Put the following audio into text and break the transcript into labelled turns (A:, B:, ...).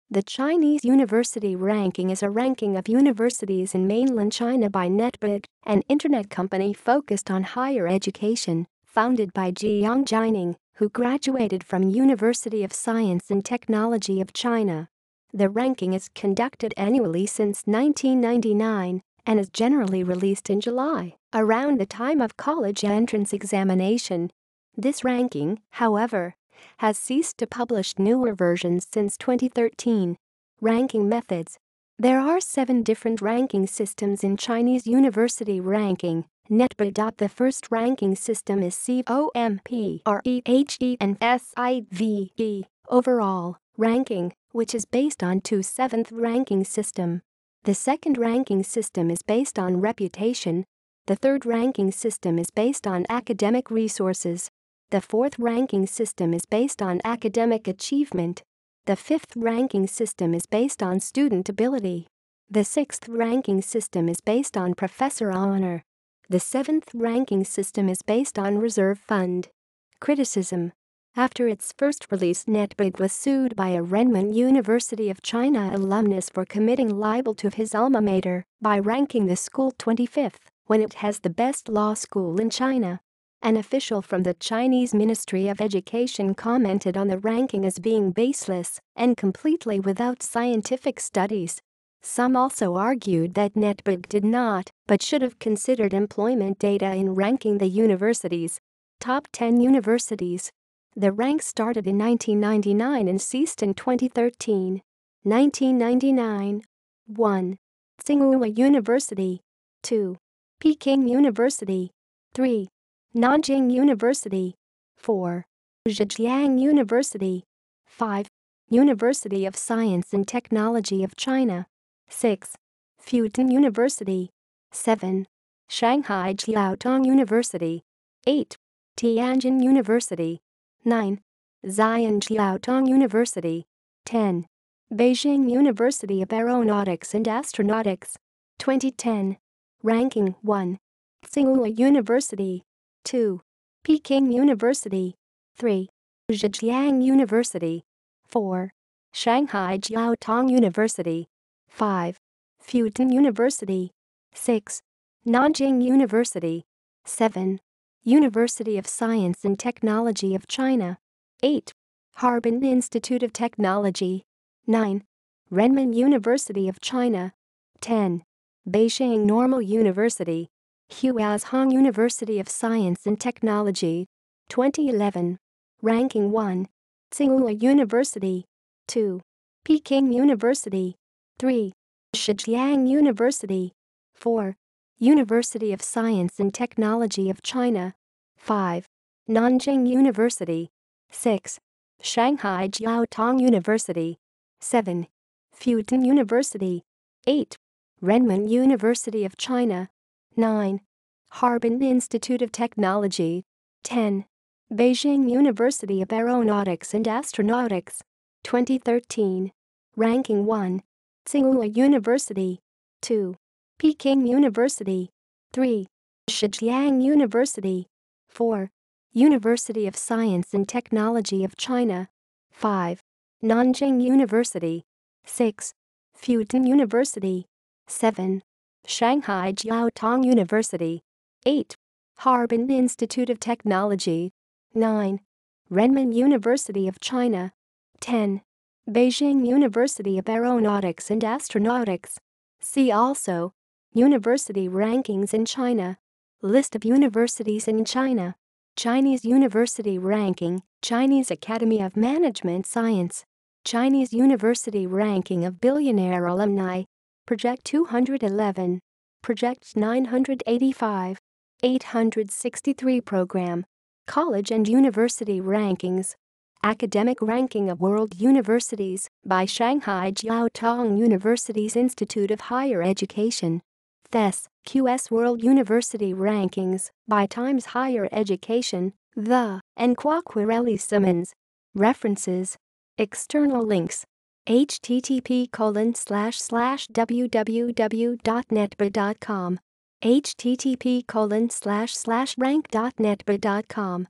A: The Chinese University Ranking is a ranking of universities in mainland China by Netbig, an internet company focused on higher education, founded by Jiang Jining, who graduated from University of Science and Technology of China. The ranking is conducted annually since 1999 and is generally released in July, around the time of college entrance examination. This ranking, however, has ceased to publish newer versions since 2013. Ranking methods. There are 7 different ranking systems in Chinese university ranking. Netbig. The first ranking system is COMPREHENSIVE, overall ranking, which is based on 7th ranking system. The second ranking system is based on reputation. The third ranking system is based on academic resources. The fourth ranking system is based on academic achievement. The fifth ranking system is based on student ability. The sixth ranking system is based on professor honor. The seventh ranking system is based on reserve fund. Criticism. After its first release, Netbig was sued by a Renmin University of China alumnus for committing libel to his alma mater by ranking the school 25th when it has the best law school in China. An official from the Chinese Ministry of Education commented on the ranking as being baseless and completely without scientific studies. Some also argued that Netbig did not but should have considered employment data in ranking the universities. Top 10 universities. The rank started in 1999 and ceased in 2013. 1999. 1. Tsinghua University. 2. Peking University. 3. Nanjing University. 4. Zhejiang University. 5. University of Science and Technology of China. 6. Fudan University. 7. Shanghai Jiaotong University. 8. Tianjin University. 9. Xi'an Jiaotong University. 10. Beijing University of Aeronautics and Astronautics. 2010. Ranking 1. Tsinghua University. 2. Peking University. 3. Zhejiang University. 4. Shanghai Jiaotong University. 5. Fudan University. 6. Nanjing University. 7. University of Science and Technology of China. 8. Harbin Institute of Technology. 9. Renmin University of China. 10. Beijing Normal University. Huazhong University of Science and Technology. 2011. Ranking 1. Tsinghua University. 2. Peking University. 3. Zhejiang University. 4. University of Science and Technology of China. 5. Nanjing University. 6. Shanghai Jiaotong University. 7. Fudan University. 8. Renmin University of China. 9. Harbin Institute of Technology. 10. Beijing University of Aeronautics and Astronautics. 2013. Ranking 1. Tsinghua University. 2. Peking University. 3. Zhejiang University. 4. University of Science and Technology of China. 5. Nanjing University. 6. Fudan University. 7. Shanghai Jiaotong University. 8. Harbin Institute of Technology. 9. Renmin University of China. 10. Beijing University of Aeronautics and Astronautics. See also: University rankings in China. List of universities in China. Chinese University Ranking, Chinese Academy of Management Science. Chinese University Ranking of Billionaire Alumni. Project 211. Project 985. 863 Program. College and University Rankings. Academic Ranking of World Universities by Shanghai Jiaotong University's Institute of Higher Education. THES, QS World University Rankings by Times Higher Education, The, and Quacquarelli Simmons. References. External links. http://www.netbig.com http://rank.netbig.com